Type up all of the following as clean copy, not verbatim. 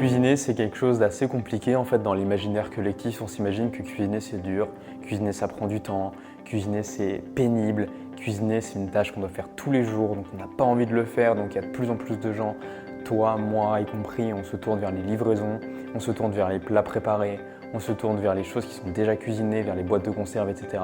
cuisiner, c'est quelque chose d'assez compliqué en fait dans l'imaginaire collectif. On s'imagine que cuisiner c'est dur, cuisiner ça prend du temps, cuisiner c'est pénible, cuisiner c'est une tâche qu'on doit faire tous les jours, donc on n'a pas envie de le faire, donc il y a de plus en plus de gens, toi, moi y compris, on se tourne vers les livraisons, on se tourne vers les plats préparés, on se tourne vers les choses qui sont déjà cuisinées, vers les boîtes de conserve, etc.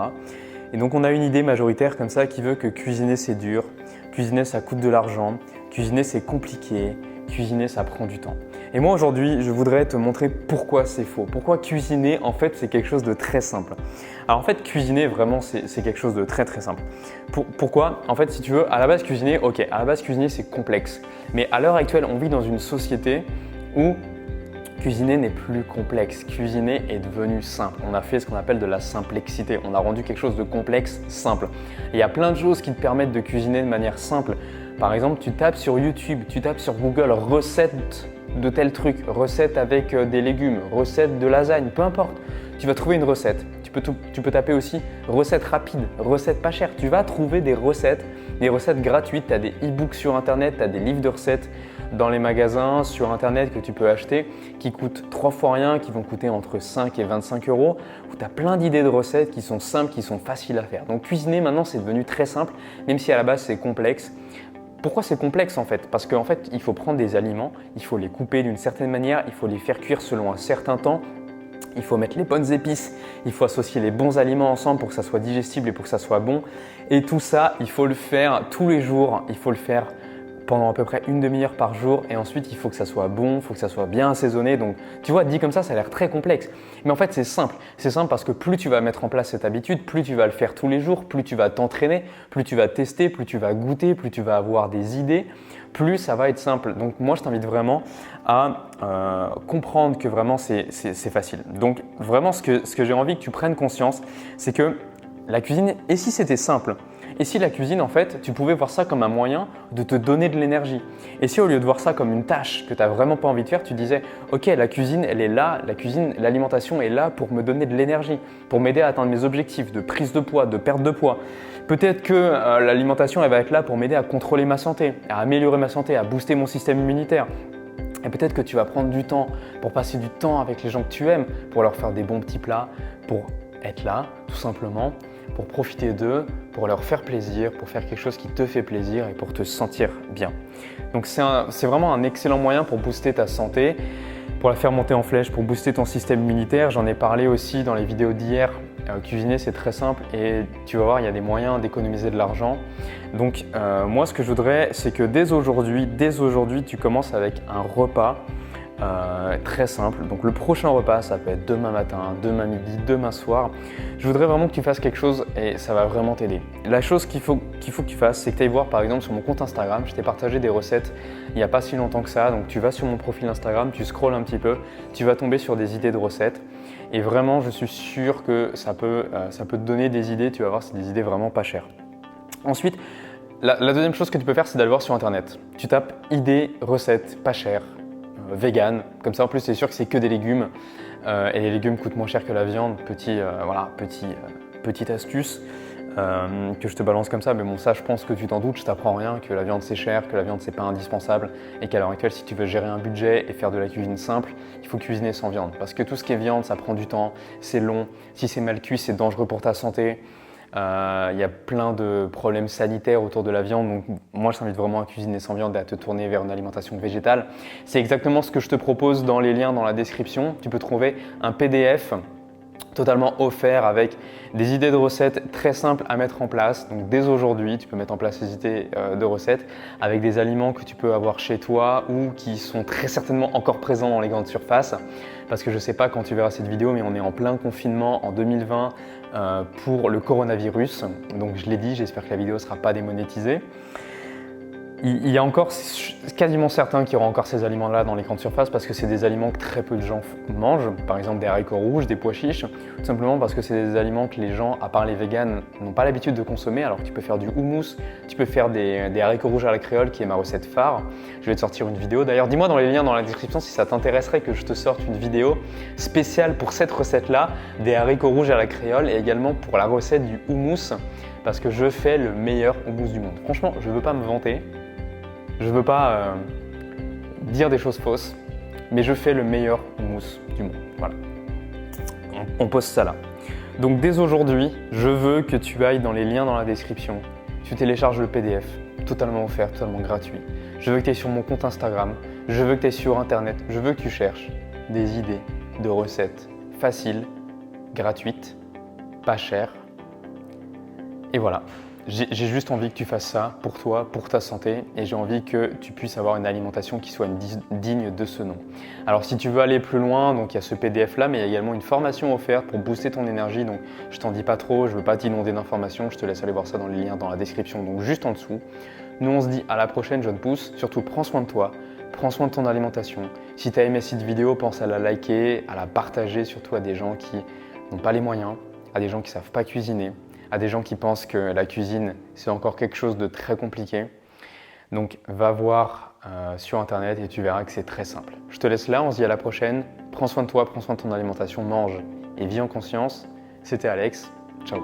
Et donc on a une idée majoritaire comme ça qui veut que cuisiner c'est dur, cuisiner ça coûte de l'argent, cuisiner c'est compliqué, cuisiner ça prend du temps. Et moi aujourd'hui je voudrais te montrer pourquoi c'est faux, pourquoi cuisiner en fait c'est quelque chose de très simple. Alors en fait cuisiner vraiment c'est quelque chose de très simple. Pourquoi? En fait si tu veux à la base cuisiner, ok, à la base cuisiner c'est complexe. Mais à l'heure actuelle on vit dans une société où cuisiner n'est plus complexe, cuisiner est devenu simple. On a fait ce qu'on appelle de la simplexité, on a rendu quelque chose de complexe simple. Et il y a plein de choses qui te permettent de cuisiner de manière simple. Par exemple, tu tapes sur YouTube, tu tapes sur Google recette de tel truc, recette avec des légumes, recette de lasagne, peu importe. Tu vas trouver une recette. Tu peux taper aussi recette rapide, recette pas chère. Tu vas trouver des recettes gratuites. Tu as des e-books sur internet, tu as des livres de recettes dans les magasins, sur internet que tu peux acheter qui coûtent 3 fois rien, qui vont coûter entre 5 et 25 €, où tu as plein d'idées de recettes qui sont simples, qui sont faciles à faire. Donc cuisiner maintenant c'est devenu très simple, même si à la base c'est complexe. Pourquoi c'est complexe en fait? Parce qu'en fait il faut prendre des aliments, il faut les couper d'une certaine manière, il faut les faire cuire selon un certain temps. Il faut mettre les bonnes épices, il faut associer les bons aliments ensemble pour que ça soit digestible et pour que ça soit bon. Et tout ça, il faut le faire tous les jours, il faut le faire pendant à peu près une demi-heure par jour et ensuite il faut que ça soit bon, il faut que ça soit bien assaisonné. Donc tu vois, dit comme ça a l'air très complexe. Mais en fait c'est simple. C'est simple parce que plus tu vas mettre en place cette habitude, plus tu vas le faire tous les jours, plus tu vas t'entraîner, plus tu vas tester, plus tu vas goûter, plus tu vas avoir des idées, plus ça va être simple. Donc moi je t'invite vraiment à comprendre que vraiment c'est facile. Donc vraiment ce que j'ai envie que tu prennes conscience, c'est que la cuisine, et si c'était simple? Et si la cuisine, en fait, tu pouvais voir ça comme un moyen de te donner de l'énergie? Et si au lieu de voir ça comme une tâche que tu n'as vraiment pas envie de faire, tu disais « Ok, la cuisine, elle est là, la cuisine, l'alimentation est là pour me donner de l'énergie, pour m'aider à atteindre mes objectifs de prise de poids, de perte de poids. Peut-être que l'alimentation, elle va être là pour m'aider à contrôler ma santé, à améliorer ma santé, à booster mon système immunitaire. » Et peut-être que tu vas prendre du temps pour passer du temps avec les gens que tu aimes, pour leur faire des bons petits plats, pour être là, tout simplement, pour profiter d'eux, pour leur faire plaisir, pour faire quelque chose qui te fait plaisir et pour te sentir bien. Donc c'est vraiment un excellent moyen pour booster ta santé, pour la faire monter en flèche, pour booster ton système immunitaire. J'en ai parlé aussi dans les vidéos d'hier. Cuisiner c'est très simple et tu vas voir il y a des moyens d'économiser de l'argent. Donc moi ce que je voudrais c'est que dès aujourd'hui tu commences avec un repas très simple. Donc le prochain repas ça peut être demain matin, demain midi, demain soir. Je voudrais vraiment que tu fasses quelque chose et ça va vraiment t'aider. La chose qu'il faut que tu fasses, c'est que tu ailles voir par exemple sur mon compte Instagram, je t'ai partagé des recettes il n'y a pas si longtemps que ça. Donc tu vas sur mon profil Instagram, tu scrolles un petit peu, tu vas tomber sur des idées de recettes. Et vraiment, je suis sûr que ça peut te donner des idées. Tu vas voir, c'est des idées vraiment pas chères. Ensuite, la deuxième chose que tu peux faire, c'est d'aller voir sur Internet. Tu tapes idées, recettes pas chères, vegan. Comme ça, en plus, c'est sûr que c'est que des légumes. Et les légumes coûtent moins cher que la viande. Petite astuce que je te balance comme ça. Mais bon, ça, je pense que tu t'en doutes. Je t'apprends rien, que la viande, c'est cher, que la viande, c'est pas indispensable. Et qu'à l'heure actuelle, si tu veux gérer un budget et faire de la cuisine simple, il faut cuisiner sans viande. Parce que tout ce qui est viande, ça prend du temps, c'est long. Si c'est mal cuit, c'est dangereux pour ta santé. Il y a plein de problèmes sanitaires autour de la viande, donc moi je t'invite vraiment à cuisiner sans viande et à te tourner vers une alimentation végétale. C'est exactement ce que je te propose dans les liens dans la description. Tu peux trouver un PDF totalement offert avec des idées de recettes très simples à mettre en place. Donc dès aujourd'hui, tu peux mettre en place ces idées de recettes avec des aliments que tu peux avoir chez toi ou qui sont très certainement encore présents dans les grandes surfaces. Parce que je ne sais pas quand tu verras cette vidéo, mais on est en plein confinement en 2020 pour le coronavirus. Donc je l'ai dit, j'espère que la vidéo ne sera pas démonétisée. Il y a encore quasiment certains qui auront encore ces aliments-là dans les grandes surfaces parce que c'est des aliments que très peu de gens mangent, par exemple des haricots rouges, des pois chiches, tout simplement parce que c'est des aliments que les gens, à part les véganes, n'ont pas l'habitude de consommer. Alors tu peux faire du houmous, tu peux faire des haricots rouges à la créole qui est ma recette phare. Je vais te sortir une vidéo. D'ailleurs, dis-moi dans les liens dans la description si ça t'intéresserait que je te sorte une vidéo spéciale pour cette recette-là, des haricots rouges à la créole et également pour la recette du houmous parce que je fais le meilleur houmous du monde. Franchement, je ne veux pas me vanter. Je ne veux pas dire des choses fausses. mais je fais le meilleur houmous du monde. Voilà. On pose ça là. Donc dès aujourd'hui, je veux que tu ailles dans les liens dans la description. Tu télécharges le PDF, totalement offert, totalement gratuit. Je veux que tu ailles sur mon compte Instagram. Je veux que tu ailles sur Internet. Je veux que tu cherches des idées de recettes faciles, gratuites, pas chères. Et voilà. J'ai juste envie que tu fasses ça pour toi, pour ta santé, et j'ai envie que tu puisses avoir une alimentation qui soit digne de ce nom. Alors si tu veux aller plus loin, donc il y a ce PDF là, mais il y a également une formation offerte pour booster ton énergie, donc je t'en dis pas trop, je veux pas t'inonder d'informations, je te laisse aller voir ça dans les liens dans la description, donc juste en dessous. Nous on se dit à la prochaine jeune pousse, surtout prends soin de toi, prends soin de ton alimentation. Si tu as aimé cette vidéo, pense à la liker, à la partager surtout à des gens qui n'ont pas les moyens, à des gens qui savent pas cuisiner, à des gens qui pensent que la cuisine, c'est encore quelque chose de très compliqué. Donc, va voir sur Internet et tu verras que c'est très simple. Je te laisse là, on se dit à la prochaine. Prends soin de toi, prends soin de ton alimentation, mange et vis en conscience. C'était Alex. Ciao.